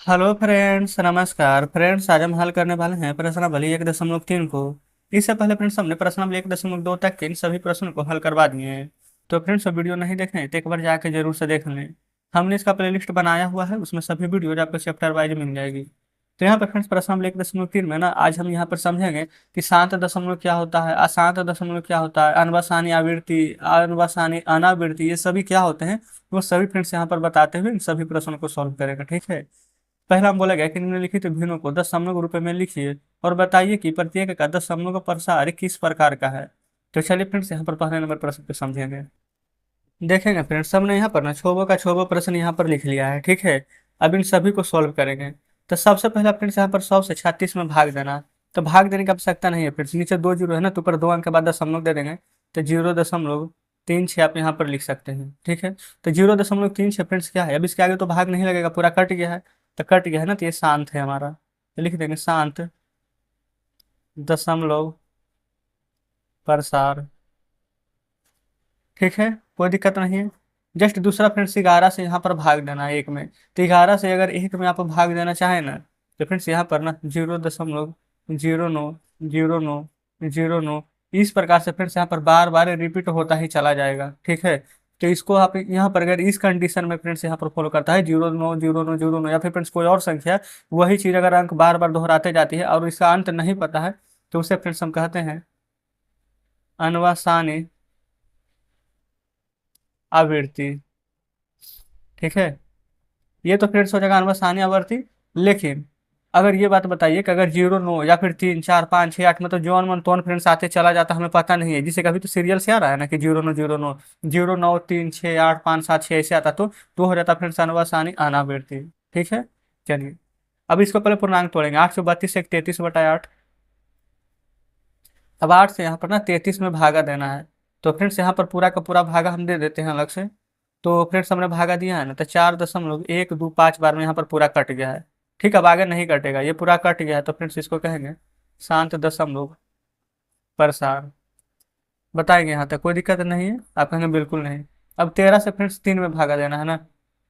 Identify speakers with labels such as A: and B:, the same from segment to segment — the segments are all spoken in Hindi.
A: हेलो फ्रेंड्स, नमस्कार फ्रेंड्स। आज हम हल करने वाले हैं प्रश्नावली 1.3 को। इससे पहले फ्रेंड्स हमने प्रश्नावली 1.2 तक के इन सभी प्रश्नों को हल करवा दिए हैं। तो फ्रेंड्स वीडियो नहीं देखें तो एक बार जाके जरूर से देख लें। हमने इसका प्लेलिस्ट बनाया हुआ है, उसमें सभी वीडियो आपको चैप्टर वाइज मिल जाएगी। तो यहाँ पर फ्रेंड्स प्रश्नावली 1.3 में ना आज हम यहाँ पर समझेंगे कि शांत दशमलव क्या होता है, अशांत दशमलव क्या होता है, अनवसानी आवृत्ति, अनवसानी अनावृत्ति, ये सभी क्या होते हैं वो सभी फ्रेंड्स यहाँ पर बताते हुए इन सभी प्रश्नों को सॉल्व करेगा। ठीक है। पहला हम बोला गया कि निम्नलिखित भिन्नों को दशमलव रूप में लिखिए और बताइए कि प्रत्येक का दशमलव का प्रसार किस प्रकार का है। तो चलिए फ्रेंड्स यहाँ पर पहले नंबर प्रश्न पे समझेंगे। देखेंगे फ्रेंड्स, हमने यहाँ पर ना छोबो का छोबो प्रश्न यहाँ पर लिख लिया है। ठीक है। अब इन सभी को सॉल्व करेंगे। तो सबसे पहला फ्रेंड्स यहाँ पर 100 से 36 में भाग देना। तो भाग देने की आवश्यकता नहीं है फ्रेंड्स, नीचे दो जीरो है ना, तो ऊपर दो अंक के बाद दशमलव दे देंगे। तो 0.36 आप यहाँ पर लिख सकते हैं। ठीक है। तो 0.36 फ्रेंड्स क्या है, अब इसके आगे तो भाग नहीं लगेगा, पूरा कट गया है। तो कट गया है ना, तो ये शांत है हमारा। तो लिख देंगे शांत दशमलव प्रसार। ठीक है। कोई दिक्कत नहीं है। जस्ट दूसरा फ्रेंड्स 11 से यहाँ पर भाग देना है एक में। तो 11 से अगर एक में आप भाग देना चाहें ना, तो फ्रेंड्स यहाँ पर ना 0.090909 इस प्रकार से फ्रेंड्स यहाँ पर बार बार रिपीट होता ही चला जाएगा। ठीक है। तो इसको आप यहाँ पर अगर इस कंडीशन में फ्रेंड्स यहाँ पर फॉलो करता है 0.90909 या फिर फ्रेंड्स कोई और संख्या, वही चीज अगर अंक बार बार दोहराते जाती है और इसका अंत नहीं पता है, तो उसे फ्रेंड्स हम कहते हैं अनवासानी आवृत्ति। ठीक है। ये तो फ्रेंड्स हो जाएगा अनवसानी आवर्ती। लेकिन अगर ये बात बताइए कि अगर 0 9 या फिर 3 4 5 6 8, मतलब जौन मन तौन फ्रेंड्स आते चला जाता, हमें पता नहीं है, जिसे कभी तो सीरियल से आ रहा है ना कि 0 9 0 9 0 9 3 6 8 5 7 6 ऐसे आता, तो हो जाता फ्रेंड्स अनवसानी अनावृत्ति। ठीक है। चलिए, अब इसको पहले पूर्णांक तोड़ेंगे। 832 से 33/8। अब 8 से यहाँ पर ना 33 में भागा देना है। तो फ्रेंड्स यहाँ पर पूरा का पूरा भागा हम दे देते हैं अलग से। तो फ्रेंड्स हमने भागा दिया है ना, तो 4.125 बार में यहाँ पर पूरा कट गया है। ठीक है। अब आगे नहीं कटेगा, ये पूरा कट गया है, तो फ्रेंड्स इसको कहेंगे शांत दशमलव प्रसार। बताएंगे यहाँ तक कोई दिक्कत नहीं है, आप कहेंगे बिल्कुल नहीं। अब 13 से फ्रेंड्स 3 में भागा देना है ना।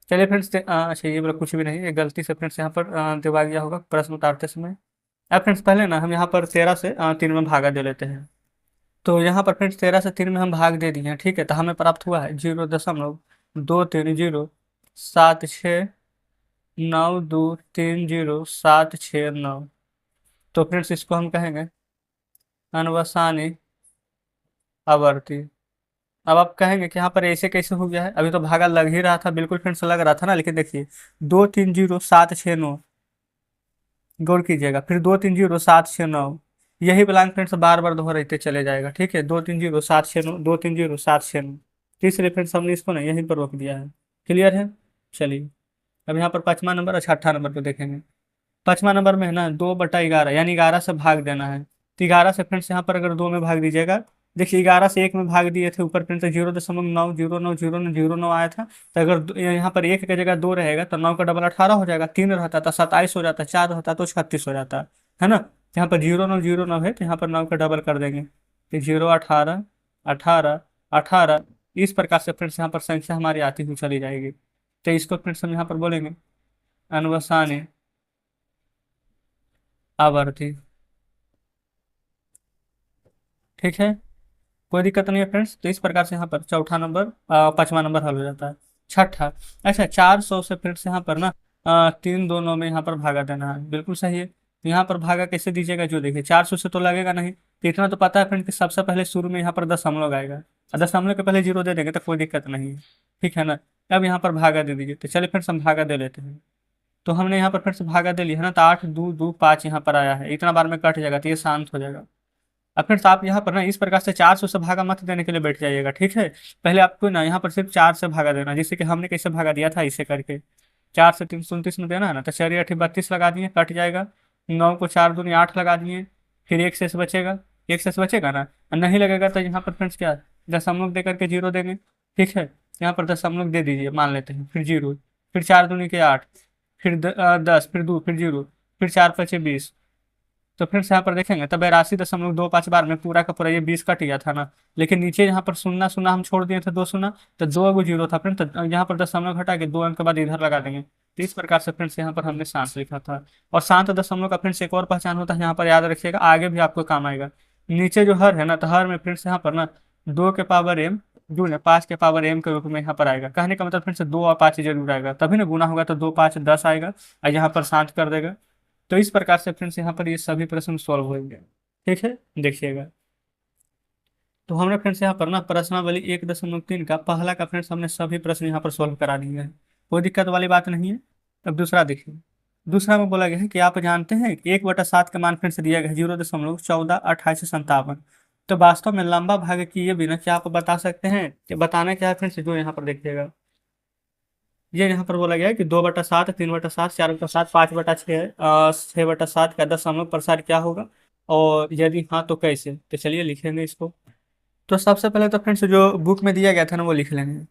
A: चलिए फ्रेंड्स, अच्छा ये बोला कुछ भी नहीं, ये गलती से फ्रेंड्स यहाँ पर दिवा गया होगा प्रश्न उतारते समय। अब फ्रेंड्स पहले ना हम यहाँ पर 13 से 3 में भागा दे लेते हैं। तो यहाँ पर फ्रेंड्स 13 से 3 में हम भाग दे दिए हैं। ठीक है। तो हमें प्राप्त हुआ है 0.230769230769। तो फ्रेंड्स इसको हम कहेंगे अनवसानी आवर्ती। अब आप कहेंगे कि यहाँ पर ऐसे कैसे हो गया है, अभी तो भागा लग ही रहा था, बिल्कुल फ्रेंड्स लग रहा था ना। लेकिन देखिए 230 769, गौर कीजिएगा, फिर 230 769, यही ब्लैंक फ्रेंड्स बार बार दोहराते चले जाएगा। ठीक है। 230 769, 230 769। तीसरे फ्रेंड्स हमने इसको ना यहीं पर रोक दिया है। क्लियर है। चलिए, अब यहाँ पर पांचवा नंबर और छठा नंबर पे देखेंगे। पांचवा नंबर में है ना 2/11, यानी 11 से भाग देना है। तो 11 से फ्रेंड्स यहाँ पर अगर 2 में भाग दीजिएगा, देखिए 11 से 1 में भाग दिए थे, ऊपर फ्रेंड्स 0.9090909 आया था। तो अगर यहाँ पर 1 की जगह 2 रहेगा तो 9 का डबल 18 हो जाएगा, 3 रहता तो 27 हो जाता, 4 रहता तो 36 हो जाता है ना। यहाँ पर 0 9 0 9 है, तो यहाँ पर 9 का डबल कर देंगे, तो 0 18 18 18। इस प्रकार से फ्रेंड्स यहाँ पर संख्या हमारी आती हुई चली जाएगी। तो इसको फ्रेंड्स हम यहाँ पर बोलेंगे अनवसानी आवर्ती। ठीक है। कोई दिक्कत नहीं है फ्रेंड्स। तो इस प्रकार से यहाँ पर चौथा नंबर, पांचवा नंबर हल हो जाता है। छठा, अच्छा 400 से फ्रेंड्स यहाँ पर ना 3 2 9 में यहाँ पर भागा देना है, बिल्कुल सही है। तो यहाँ पर भागा कैसे दीजिएगा, जो देखिए 400 से तो लगेगा नहीं, तो इतना तो पता है फ्रेंड कि सबसे पहले शुरू में यहाँ पर दशमलव आएगा, और दशमलव के पहले जीरो दे देंगे तो कोई दिक्कत नहीं है। ठीक है ना। अब यहाँ पर भागा दे दीजिए। तो चलिए फ्रेंड्स हम भागा दे लेते हैं। तो हमने यहाँ पर फिर से भागा दे लिया है ना, तो 8 2 2 5 यहाँ पर आया है, इतना बार में कट जाएगा तो ये शांत हो जाएगा। अब फिर आप यहाँ पर ना इस प्रकार से 400 से भागा मत देने के लिए बैठ जाइएगा। ठीक है। पहले आपको ना यहाँ पर सिर्फ 4 से भागा देना, जिससे कि हमने कैसे भागा दिया था इसे करके। 4 से 329 में देना है ना, तो 4 8 32 लगा दिए, कट जाएगा। 9 को 4 दूनी 8 लगा दिए, फिर एक शेष बचेगा, एक शेष बचेगा ना। और नहीं लगेगा तो यहाँ पर फ्रेंड्स क्या, दशमलव दे करके जीरो देंगे। ठीक है। यहाँ पर दशमलव दे दीजिए, मान लेते हैं, फिर जीरो, फिर 4 दूनी के 8, फिर 10, फिर 2, फिर जीरो, फिर 4 5 20। तो फिर से यहाँ पर देखेंगे तब 82.25 बार में पूरा का पूरा ये 20 कट गया था ना। लेकिन नीचे यहाँ पर शून्य शून्य हम छोड़ दिए थे, 2 शून्य, तो 2 गो जीरो था फ्रेंड। तो यहाँ पर दशमलव घटा के 2 अंक के बाद इधर लगा देंगे, तो इस प्रकार से फ्रेंड्स यहाँ पर हमने शांत लिखा था। और शांत दशमलव का फ्रेंड्स एक और पहचान होता है, यहाँ पर याद रखिएगा, आगे भी आपको काम आएगा। नीचे जो हर है ना, तो हर में फ्रेंड्स यहाँ पर ना 2 के पावर m गुणे 5 के पावर m के रूप में यहाँ पर आएगा। कहने का मतलब फ्रेंड्स 2 और 5 जरूर आएगा, तभी ना गुना होगा, तो 2 5 10 आएगा और यहाँ पर शांत कर देगा। तो इस प्रकार से फ्रेंड्स यहाँ पर ये सभी प्रश्न सॉल्व होंगे। ठीक है, देखिएगा। तो हमने फ्रेंड्स यहाँ पर ना प्रश्नावली 1.3 का पहला का फ्रेंड्स हमने सभी प्रश्न यहाँ पर सॉल्व करा दिए हैं, कोई दिक्कत वाली बात नहीं है। अब दूसरा देखिए। दूसरा में बोला गया है कि आप जानते हैं कि 1/7 का मान फ्रेंड्स दिया गया है 0.142857। तो वास्तव में लंबा भाग किए बिना क्या आप बता सकते हैं कि बताना क्या है फ्रेंड्स, जो यहाँ पर देखिएगा। ये यहाँ पर बोला गया है कि 2/7, 3/7, 4/7, 5/6, 6/7 का दशमलव प्रसार क्या होगा, और यदि हाँ तो कैसे। तो चलिए लिखेंगे इसको। तो सबसे पहले तो फ्रेंड्स जो बुक में दिया गया था ना वो लिख लेंगे।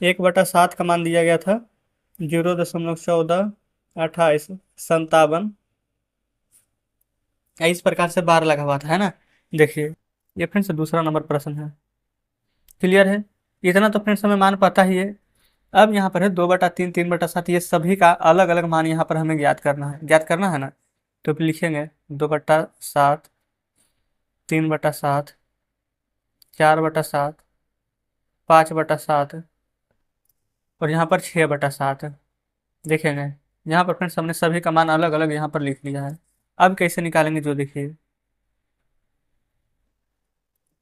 A: 1/7 का मान दिया गया था 0.142857। इस प्रकार से बार लगा हुआ था, है ना। देखिए, ये फ्रेंड्स दूसरा नंबर प्रश्न है। क्लियर है, इतना तो फ्रेंड्स हमें मान पता ही है। अब यहाँ पर है 2/3, 3/7, ये सभी का अलग अलग मान यहाँ पर हमें ज्ञात करना है, ना। तो फिर लिखेंगे 2/7, 3/7, 4/7, 5/7 और यहाँ पर 6/7। देखेंगे यहाँ पर फ्रेंड्स हमने सभी का मान अलग अलग यहाँ पर लिख लिया है। अब कैसे निकालेंगे, जो देखिए।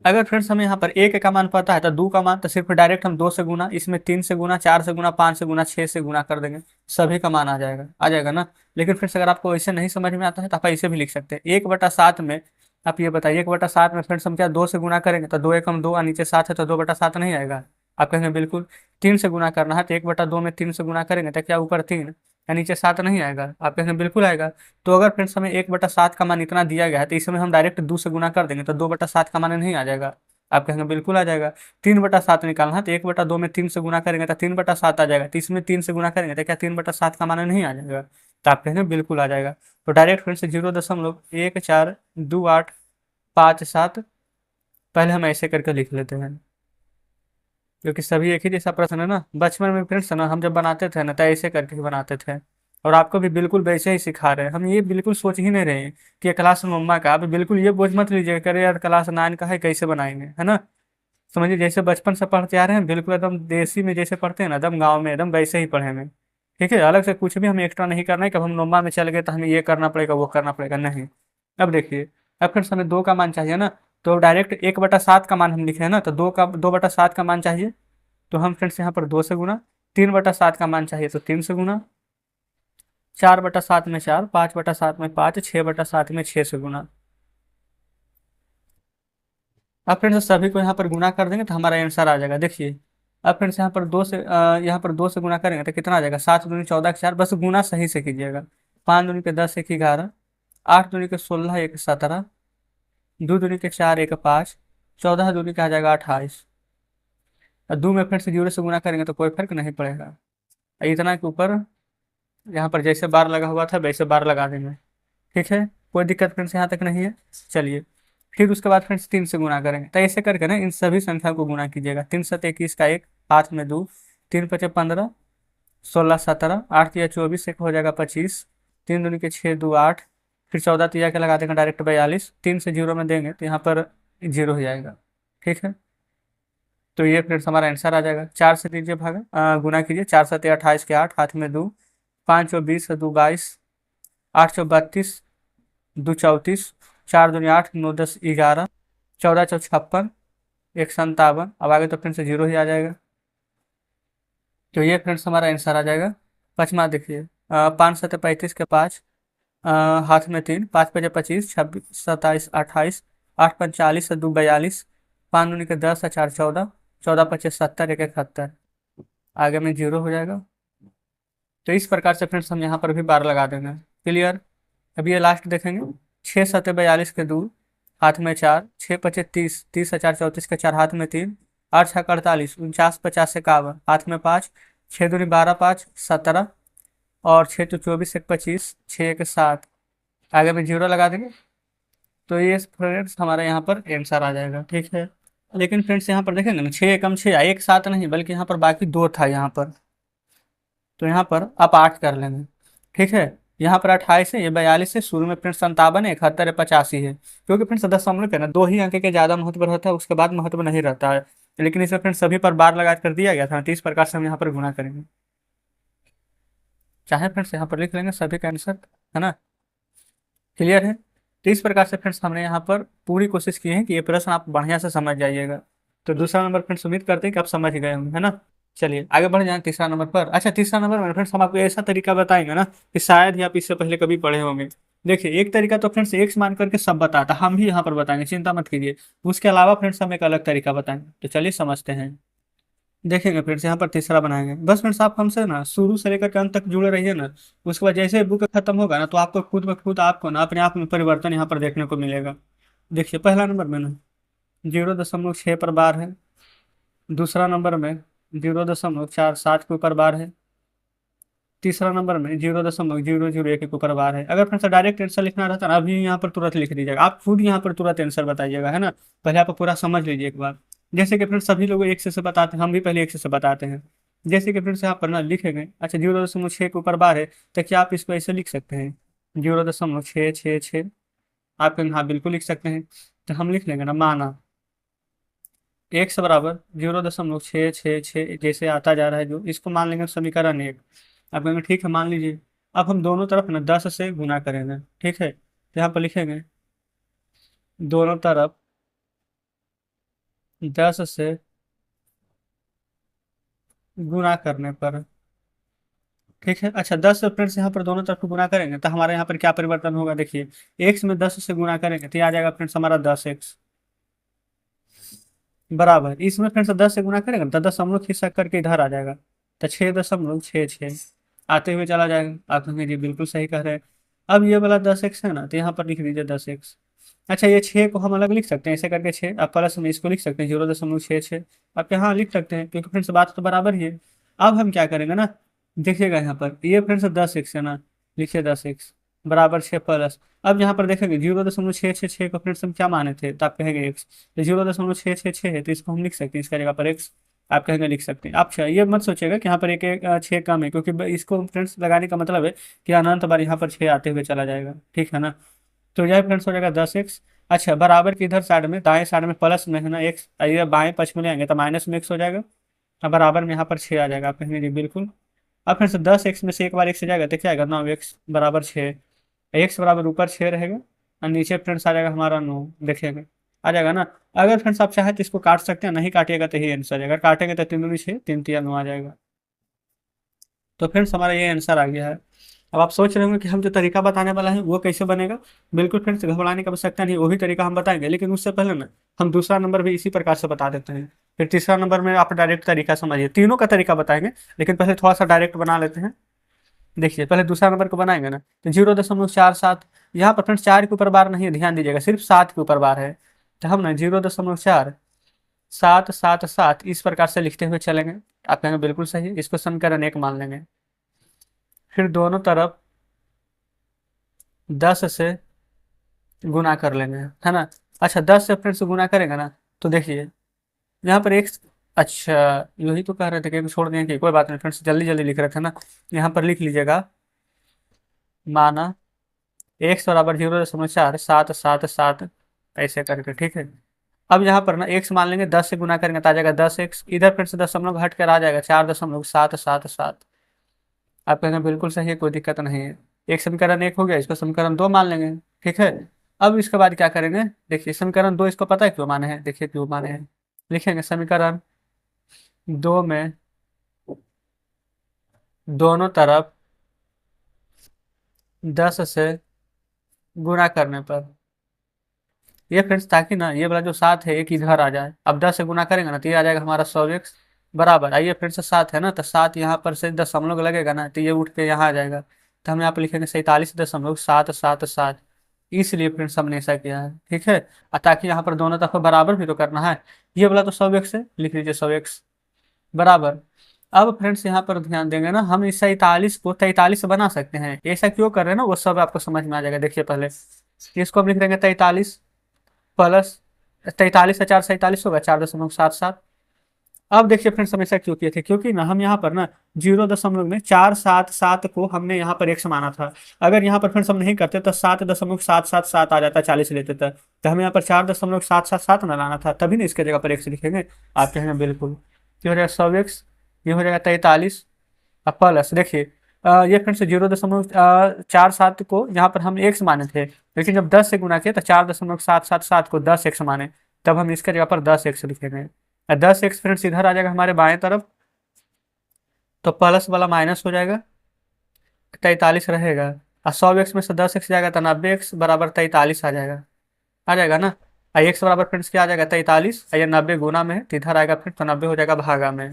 A: अगर फ्रेंड्स हमें यहाँ पर एक का मान पता है तो 2 का मान तो सिर्फ डायरेक्ट हम 2 से गुना, इसमें 3 से गुना, 4 से गुना, 5 से गुना, 6 से गुना कर देंगे, सभी का मान आ जाएगा ना। लेकिन फ्रेंड्स अगर आपको ऐसे नहीं समझ में आता है तो आप ऐसे भी लिख सकते हैं। 1/7 में आप ये बताइए, 1/7 में फ्रेंड्स हम क्या 2 से गुना करेंगे तो 2 एकम 2 और नीचे 7 है तो 2/7 नहीं आएगा। आप कहेंगे बिल्कुल। 3 से गुना करना है तो 1/2 में 3 से गुना करेंगे तो क्या ऊपर 3 या नीचे 7 नहीं आएगा। आप कहेंगे बिल्कुल आएगा। तो अगर फ्रेंड्स हमें 1/7 का मान इतना दिया गया है तो इसमें हम डायरेक्ट 2 से गुना कर देंगे तो 2/7 का मान नहीं आ जाएगा। आप कहेंगे बिल्कुल आ जाएगा। 3/7 निकालना है तो 1/2 में 3 से गुना करेंगे तो 3/7 आ जाएगा। तो इसमें 3 से गुना करेंगे तो क्या 3/7 का मान नहीं आ जाएगा। तो आप कहेंगे बिल्कुल आ जाएगा। तो डायरेक्ट फ्रेंड्स 0.142857 पहले हम ऐसे करके लिख लेते हैं, क्योंकि सभी एक ही जैसा प्रश्न है ना। बचपन में फ्रेंड्स ना हम जब बनाते थे ना तो ऐसे करके ही बनाते थे, और आपको भी बिल्कुल वैसे ही सिखा रहे हैं। हम ये बिल्कुल सोच ही नहीं रहे हैं कि ये क्लास मम्मा का। आप बिल्कुल ये बोझ मत लीजिएगा, करे यार क्लास 9 का है कैसे बनाएंगे, है ना। समझिए जैसे बचपन से पढ़ते आ रहे हैं, बिल्कुल एकदम देसी में जैसे पढ़ते हैं ना, एकदम गाँव में एकदम वैसे ही पढ़ेंगे। ठीक है, अलग से कुछ भी हमें एक्स्ट्रा नहीं करना है कि अब हम नोमा में चल गए तो हमें ये करना पड़ेगा वो करना पड़ेगा, नहीं। अब देखिए, अब फ्रेंड्स हमें 2 का मान चाहिए ना, तो डायरेक्ट 1/7 का मान हम लिखे हैं ना, तो 2/7 का मान चाहिए तो हम फ्रेंड्स यहाँ पर 2 से गुना। 3/7 का मान चाहिए तो 3 से गुना। 4/7 में 4, 5/7 में 5, 6/7 में 6 से गुना। अब फ्रेंड्स सभी को यहाँ पर गुना कर देंगे तो हमारा आंसर आ जाएगा। देखिए, अब फ्रेंड्स यहाँ पर 2 से गुना करेंगे तो कितना आ जाएगा, 7 दूनी 14 के 4, बस गुना सही से कीजिएगा। 5 दूनी के 10, 1 11, 8 दूनी के 16, 1 17, 2 दूनी के 4, 1 5, 14 दूनी का आ जाएगा 28। और 2 में फ्रेंड्स 0 से गुना करेंगे तो कोई फर्क नहीं पड़ेगा। इतना के ऊपर यहाँ पर जैसे बार लगा हुआ था वैसे बार लगा देंगे। ठीक है, कोई दिक्कत फ्रेंड्स यहाँ तक नहीं है। चलिए, फिर उसके बाद फ्रेंड्स 3 से गुना करेंगे तो ऐसे करके ना इन सभी संख्या को गुना कीजिएगा। 3 7 21 का 1, हाथ में 2, 3 5 15, 16 17, 8 3 24, 1 हो जाएगा 25, 3 दूनी के 6 2 8, फिर 14 तिया के लगा देंगे डायरेक्ट 42, 3 से 0 में देंगे तो यहाँ पर 0 हो जाएगा। ठीक है, तो ये फ्रेंड्स हमारा आंसर आ जाएगा। 4 से दीजिए गुना कीजिए। 4 7 28 के 8, हाथ में 2, 5 और 20, 2 22, 8 चौ 32, 2 34, 4 दूनी 8, 9 10 11, 14 चौ 56, 1 57। अब आगे तो फ्रेंड्स 0 ही आ जाएगा। तो ये फ्रेंड्स हमारा आंसर आ जाएगा। पचमा देखिए, 5 7 35 के 5, हाथ में 3, 5 5 25, 26 27 28, 8 5 40, 2 42, 5 दूनी के 10, 4 14, 14 25 70, 1 71। आगे में 0 हो जाएगा। तो इस प्रकार से फ्रेंड्स हम यहाँ पर भी बार लगा देंगे। क्लियर। अभी ये लास्ट देखेंगे। 6 7 42 के 2, हाथ में 4, 6 5 30, 30 4 34 के 4, हाथ में 3, 8 6 48, 49 50 51, हाथ में 5, 6 दूनी 12 5 17, और 6 तो 24 1 25, 6 1 7। आगे में 0 लगा देंगे। तो ये फ्रेंड्स हमारे यहाँ पर आंसर आ जाएगा। ठीक है, लेकिन फ्रेंड्स यहाँ पर देखेंगे ना, 6 एकम 6 एक साथ नहीं, बल्कि यहाँ पर बाकी 2 था यहाँ पर। तो यहाँ पर आप 8 कर लेंगे। ठीक है, यहाँ पर 28 है, ये 42 है, शुरू में फ्रेंड्स 57 है, 71 है, 85 है। क्योंकि फ्रेंड्स दशमलव पे ना 2 ही अंक के ज़्यादा महत्व रहता है, उसके बाद महत्व नहीं रहता है। लेकिन इसमें फ्रेंड्स सभी पर बार लगा कर दिया गया था, तो इस प्रकार से हम यहाँ पर गुणा करेंगे। चाहे फ्रेंड्स यहाँ पर लिख लेंगे सभी का आंसर, है ना। क्लियर है। तो इस प्रकार से फ्रेंड्स हमने यहाँ पर पूरी कोशिश की है कि ये प्रश्न आप बढ़िया से समझ जाइएगा। तो दूसरा नंबर फ्रेंड्स उम्मीद करते हैं कि आप समझ गए होंगे, है ना। चलिए आगे बढ़ जाए तीसरा नंबर पर। अच्छा, तीसरा नंबर में फ्रेंड्स हम आपको ऐसा तरीका बताएंगे ना कि शायद ही आप इससे पहले कभी पढ़े होंगे। देखिए, एक तरीका तो फ्रेंड्स एक्स मान करके सब बताता, हम भी यहाँ पर बताएंगे, चिंता मत कीजिए। उसके अलावा फ्रेंड्स हम एक अलग तरीका बताएंगे। तो चलिए समझते हैं। देखेंगे फ्रेंड्स, यहाँ पर तीसरा बनाएंगे। बस फ्रेंड्स आप हमसे ना शुरू से लेकर के अंत तक जुड़े रहिए ना। उसके बाद जैसे बुक खत्म होगा ना, तो आपको खुद ब खुद आपको ना अपने आप में परिवर्तन यहाँ पर देखने को मिलेगा। देखिए, पहला नंबर में ना 0.6 पर बार है। दूसरा नंबर में 0.47 के ऊपर बार है। तीसरा नंबर में 0.001 के ऊपर बार है। अगर फ्रेंड्स डायरेक्ट आंसर लिखना रहता ना, अभी यहाँ पर तुरंत लिख दीजिएगा, आप खुद यहाँ पर तुरंत आंसर बताइएगा, है ना। पहले आप पूरा समझ लीजिए एक बार। जैसे कि फ्रेंड्स सभी लोग एक से बताते हैं, हम भी पहले एक से बताते हैं। जैसे कि फ्रेंड्स यहाँ पर ना लिखेंगे, अच्छा 0.6 के ऊपर बार है, तो क्या आप इसको ऐसे लिख सकते हैं 0.666? आप कहेंगे हाँ बिल्कुल लिख सकते हैं। तो हम लिख लेंगे ना, माना एक्स बराबर 0.666 जैसे आता जा रहा है जो, इसको मान लेंगे समीकरण 1। आप कहेंगे ठीक है मान लीजिए। अब हम दोनों तरफ ना 10 से गुना करेंगे। ठीक है, तो यहाँ पर लिखेंगे दोनों तरफ 10 से गुना करने पर। ठीक है, अच्छा 10 से फ्रेंड्स यहाँ पर दोनों तरफ गुना करेंगे तो हमारे यहाँ पर क्या परिवर्तन होगा, देखिए एक्स में 10 से गुना करेंगे तो ये आ जाएगा फ्रेंड्स हमारा 10x बराबर, इसमें फ्रेंड्स 10 से गुना करेंगे तो 10 खिसक करके इधर आ जाएगा, तो 6.66 आते हुए चला जाएगा। आप कहेंगे जी बिल्कुल सही कह रहे हैं। अब ये वाला 10x है ना, तो यहाँ पर लिख दीजिए 10x। अच्छा, ये 6 को हम अलग लिख सकते हैं, ऐसे करके 6, आप प्लस में इसको लिख सकते हैं 0.66। आप यहाँ लिख सकते हैं क्योंकि फ्रेंड्स बात तो बराबर ही है। अब हम क्या करेंगे ना, देखिएगा यहाँ पर ये फ्रेंड्स 10x है ना, लिखिए 10x बराबर 6 प्लस। अब यहाँ पर देखेंगे 0.666 को फ्रेंड्स हम क्या माने थे, तो आप कहेंगे एक्स। तो 0.666 है तो इसको हम लिख सकते हैं, इसका जगह पर एक्स आप कहेंगे लिख सकते हैं। आप ये मत सोचिएगा कि यहाँ पर एक 6 कम है, क्योंकि इसको फ्रेंड्स लगाने का मतलब है कि अनंत बार यहाँ पर 6 आते हुए चला जाएगा। ठीक है ना। तो यह फ्रेंड्स हो जाएगा 10x। अच्छा, बराबर की इधर साइड में दाएं साइड में प्लस में है ना एक्स, ये बाएं पक्ष में ले आएंगे तो माइनस में एक्स हो जाएगा। अब बराबर में यहाँ पर 6 आ जाएगा, आप कहेंगे जी बिल्कुल। अब फिर से 10x में से एक बार x जाएगा तो क्या आएगा 9x बराबर 6। x बराबर ऊपर 6 रहेगा और नीचे फ्रेंड्स आ जाएगा हमारा 9, देखिएगा आ जाएगा ना। अगर फ्रेंड्स आप चाहे तो इसको काट सकते हैं, नहीं काटिएगा तो यही आंसर है। अगर काटेंगे तो 3 दूनी 6, 3 तिया 9 आ जाएगा। तो फ्रेंड्स हमारा ये आंसर आ गया है। अब आप सोच रहे होंगे कि हम जो तरीका बताने वाला है वो कैसे बनेगा। बिल्कुल फ्रेंड्स, घबराने की आवश्यकता नहीं, वही तरीका हम बताएंगे, लेकिन उससे पहले ना हम दूसरा नंबर भी इसी प्रकार से बता देते हैं। फिर तीसरा नंबर में आप डायरेक्ट तरीका समझिए, तीनों का तरीका बताएंगे, लेकिन पहले थोड़ा सा डायरेक्ट बना लेते हैं। देखिए पहले दूसरा नंबर को बनाएंगे ना, तो 0.47 यहाँ पर फ्रेंड्स 4 के ऊपर बार नहीं है, ध्यान दीजिएगा सिर्फ 7 के ऊपर बार है। तो हम ना 0.4777 इस प्रकार से लिखते हुए चलेंगे। आप कहेंगे बिल्कुल सही है, इसको समीकरण 1 मान लेंगे। फिर दोनों तरफ 10 से गुना कर लेंगे, है ना। अच्छा 10 से फ्रेंड्स गुना करेंगे ना, तो देखिए यहाँ पर एक, अच्छा यही तो कह रहे थे कि छोड़ देंगे, कोई बात नहीं फ्रेंड्स, जल्दी जल्दी लिख रहे थे ना। यहाँ पर लिख लीजिएगा, माना एक्स बराबर 0.4777 ऐसे करके। ठीक है, अब यहाँ पर ना एक्स मान लेंगे, 10 से गुना करेंगे तो आ जाएगा 10x, इधर फिर से दशमलव हट कर आ जाएगा 4.777। आप कहेंगे बिल्कुल सही है, कोई दिक्कत नहीं है। एक समीकरण 1 हो गया, इसको समीकरण 2 मान लेंगे। ठीक है, अब इसके बाद क्या करेंगे, देखिए समीकरण 2 इसको पता है क्यों माने हैं, देखिए क्यों माने हैं। लिखेंगे समीकरण 2 में दोनों तरफ 10 से गुणा करने पर, ये फ्रेंड्स ताकि ना ये वाला जो 7 है एक इधर आ जाए। अब 10 से गुना करेंगे ना तो ये आ जाएगा हमारा 100x बराबर, आइए फ्रेंड्स 7 है ना, तो 7 यहाँ पर से दशमलव लगेगा ना, तो ये उठ के यहाँ आ जाएगा। तो हम यहाँ पर लिखेंगे 47.777, इसलिए फ्रेंड्स हमने ऐसा किया है। ठीक है, और ताकि यहाँ पर दोनों तरफ बराबर भी तो करना है। ये वाला तो 100x है, लिख लीजिए 100x बराबर। अब फ्रेंड्स यहाँ पर ध्यान देंगे ना, हम इस 47 को 43 बना सकते हैं। ऐसा क्यों कर रहे हैं ना, वो सब आपको समझ में आ जाएगा। देखिए पहले इसको हम लिख देंगे 43 प्लस 43 से 4 47 होगा, 4.77। अब देखिए फ्रेंड्स हम ऐसा क्यों किए थे, क्योंकि ना हम यहाँ पर ना 0.477 को हमने यहाँ पर x माना था। अगर यहाँ पर फ्रेंड्स हम नहीं करते तो 7.777 आ जाता, 40 लेते थे, तो हमें यहाँ पर 4.777 ना लाना था, तभी ना इसके जगह पर x लिखेंगे। आप कहेंगे बिल्कुल। ये हो जाएगा 100x, ये हो जाएगा 43 प्लस देखिए ये फ्रेंड्स 0.47 को यहाँ पर हम x माने थे, लेकिन जब 10 से गुना किए तो 4.777 को 10x माने, तब हम इसके जगह पर 10x लिखेंगे। 10x फ्रेंड्स इधर आ जाएगा हमारे बाएं तरफ, तो प्लस वाला माइनस हो जाएगा, 43 रहेगा। और 100x में से 10x जाएगा तो 90x बराबर 43 आ जाएगा ना। और x बराबर फ्रेंड्स क्या आ जाएगा 43, ये 90 गुना में है तो इधर आएगा फ्रेंड्स, तो 90 हो जाएगा भागा में।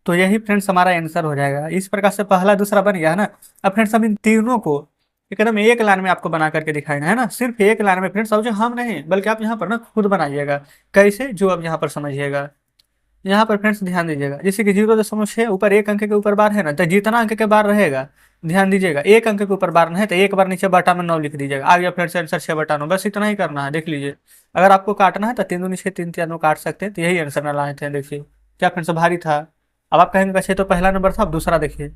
A: तो यही फ्रेंड्स हमारा आंसर हो जाएगा। इस प्रकार से पहला दूसरा बन गया है ना। अब फ्रेंड्स हम इन तीनों को एकदम एक लाइन में आपको बना करके दिखाएंगे, है ना, सिर्फ एक लाइन में फ्रेंड्स। अब जो हम नहीं बल्कि आप यहाँ पर ना खुद बनाइएगा, कैसे, जो अब यहाँ पर समझिएगा। यहाँ पर फ्रेंड्स ध्यान दीजिएगा, जैसे कि 0.6 ऊपर एक अंक के ऊपर बार है ना, तो जितना अंक के बार रहेगा, ध्यान दीजिएगा, एक अंक के ऊपर बार नहीं है तो एक बार नीचे बटा में 9 लिख दीजिएगा, आ गया फ्रेंड्स आंसर 6/9। बस इतना ही करना है, देख लीजिए। अगर आपको काटना है तो 3 दूनी 6, 3 3 काट सकते हैं, तो यही आंसर ना लाए थे। देखिए क्या फ्रेंड्स भारी था। अब आप कहेंगे अच्छा तो पहला नंबर था, अब दूसरा देखिए।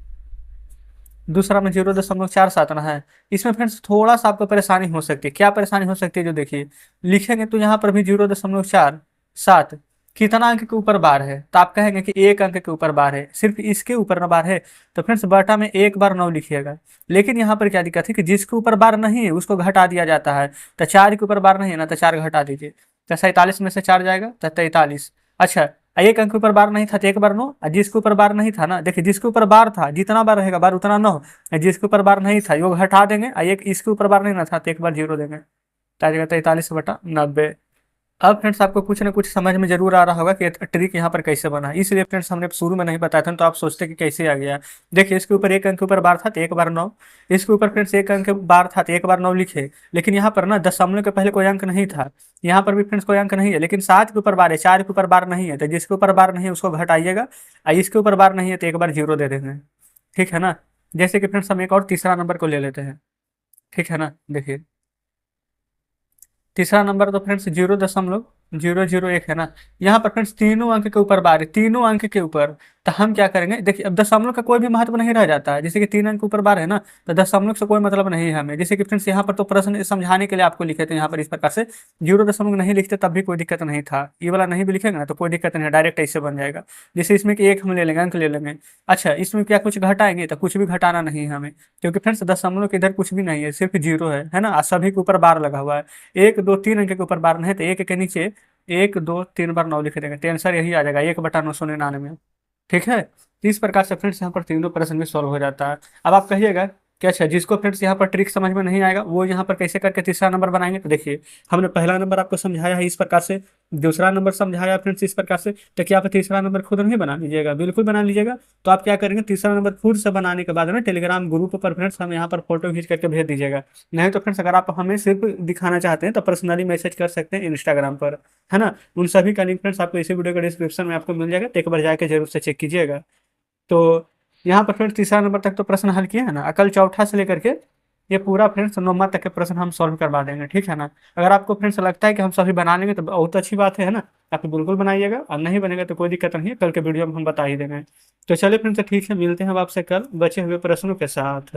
A: दूसरा में 0.47 ना है, इसमें फ्रेंड्स थोड़ा सा आपको परेशानी हो सकती है। क्या परेशानी हो सकती है, जो देखिए लिखेंगे तो यहाँ पर भी 0.47 कितना अंक के ऊपर बार है, तो आप कहेंगे कि एक अंक के ऊपर बार है, सिर्फ इसके ऊपर ना बार है, तो फ्रेंड्स बटा में एक बार 9 लिखिएगा। लेकिन यहाँ पर क्या दिक्कत है कि जिसके ऊपर बार नहीं है उसको घटा दिया जाता है, तो 4 के ऊपर बार नहीं है ना, तो 4 घटा दीजिए, तो 47 में से 4 जाएगा तो 43। अच्छा, एक अंक के ऊपर बार नहीं था तो एक बार 9, जिसके ऊपर बार नहीं था ना, देखिए जिसके ऊपर बार था जितना बार रहेगा बार उतना 9, जिसके ऊपर बार नहीं था वो घटा देंगे, एक इसके ऊपर बार नहीं ना था तो एक बार 0 देंगे, तो आ जाएगा 43/90। अब फ्रेंड्स आपको कुछ ना कुछ समझ में जरूर आ रहा होगा कि ट्रिक यहाँ पर कैसे बना है, इसलिए फ्रेंड्स हमने शुरू में नहीं बताया था, तो आप सोचते कि कैसे आ गया। देखिए इसके ऊपर एक अंक के ऊपर बार था तो एक बार 9, इसके ऊपर फ्रेंड्स एक अंक के बार था तो एक बार 9 लिखे, लेकिन यहाँ पर ना दशमलव के पहले कोई अंक नहीं था, यहाँ पर भी फ्रेंड्स कोई अंक नहीं है, लेकिन 7 के ऊपर बार है, 4 के ऊपर बार नहीं है, तो जिसके ऊपर बार नहीं है उसको घटाइएगा, और इसके ऊपर बार नहीं है तो एक बार 0 दे देंगे, ठीक है ना। जैसे कि फ्रेंड्स हम एक और तीसरा नंबर को ले लेते हैं, ठीक है ना। देखिए तीसरा नंबर तो फ्रेंड्स 0.001 है ना। यहाँ पर फ्रेंड्स तीनों अंक के ऊपर बार है, तीनों अंक के ऊपर, तो हम क्या करेंगे, देखिए अब दशमलव का कोई भी महत्व नहीं रह जाता है, जैसे कि 3 अंक के ऊपर बार है ना, तो दशमलव से कोई मतलब नहीं है हमें। जैसे कि फ्रेंड्स यहाँ पर तो प्रश्न समझाने के लिए आपको लिखे थे यहाँ पर इस प्रकार से, 0 नहीं लिखते तब भी कोई दिक्कत नहीं था, ये वाला नहीं भी लिखेंगे ना तो कोई दिक्कत नहीं है, डायरेक्ट ऐसे बन जाएगा। जैसे इसमें कि एक हम ले लेंगे, अंक ले लेंगे। अच्छा, इसमें क्या कुछ घटाएंगे, तो कुछ भी घटाना नहीं है हमें, क्योंकि फ्रेंड्स दशमलव के इधर कुछ भी नहीं है, सिर्फ 0 है ना, सभी के ऊपर बार लगा हुआ है। 1 2 3 अंक के ऊपर बार नहीं है तो एक के नीचे 1 2 3 बार 9 लिख देंगे, तो आंसर यही आ जाएगा 1/999। ठीक है, तो इस प्रकार से फ्रेंड्स यहाँ पर तीनों प्रश्न भी सॉल्व हो जाता है। अब आप कहिएगा कि अच्छा जिसको फ्रेंड्स यहाँ पर ट्रिक समझ में नहीं आएगा वो यहाँ पर कैसे करके तीसरा नंबर बनाएंगे, तो देखिए हमने पहला नंबर आपको समझाया है इस प्रकार से, दूसरा नंबर समझाया फ्रेंड्स इस प्रकार से, तो क्या आप तीसरा नंबर खुद नहीं बना लीजिएगा, बिल्कुल बना लीजिएगा। तो आप क्या करेंगे, तीसरा नंबर खुद से बनाने के बाद ना टेलीग्राम ग्रुप पर फ्रेंड्स हम यहाँ पर फोटो खींच करके भेज दीजिएगा। नहीं तो फ्रेंड्स अगर आप हमें सिर्फ दिखाना चाहते हैं तो पर्सनली मैसेज कर सकते हैं इंस्टाग्राम पर, है ना। उन सभी का लिंक फ्रेंड्स आपको इसी वीडियो के डिस्क्रिप्शन में आपको मिल जाएगा, तो एक बार जाकर जरूर से चेक कीजिएगा। तो यहाँ पर फ्रेंड्स तीसरा नंबर तक तो प्रश्न हल किया है ना, कल चौथा से लेकर के ये पूरा फ्रेंड्स 9वां तक के प्रश्न हम सॉल्व करवा देंगे, ठीक है ना। अगर आपको फ्रेंड्स लगता है कि हम सभी बना लेंगे तो बहुत अच्छी बात है ना, आप बिल्कुल बनाइएगा, और नहीं बनेगा तो कोई दिक्कत नहीं है, कल के वीडियो में हम बता ही देंगे। तो चलिए फ्रेंड्स ठीक है, मिलते हैं अब आपसे कल बचे हुए प्रश्नों के साथ।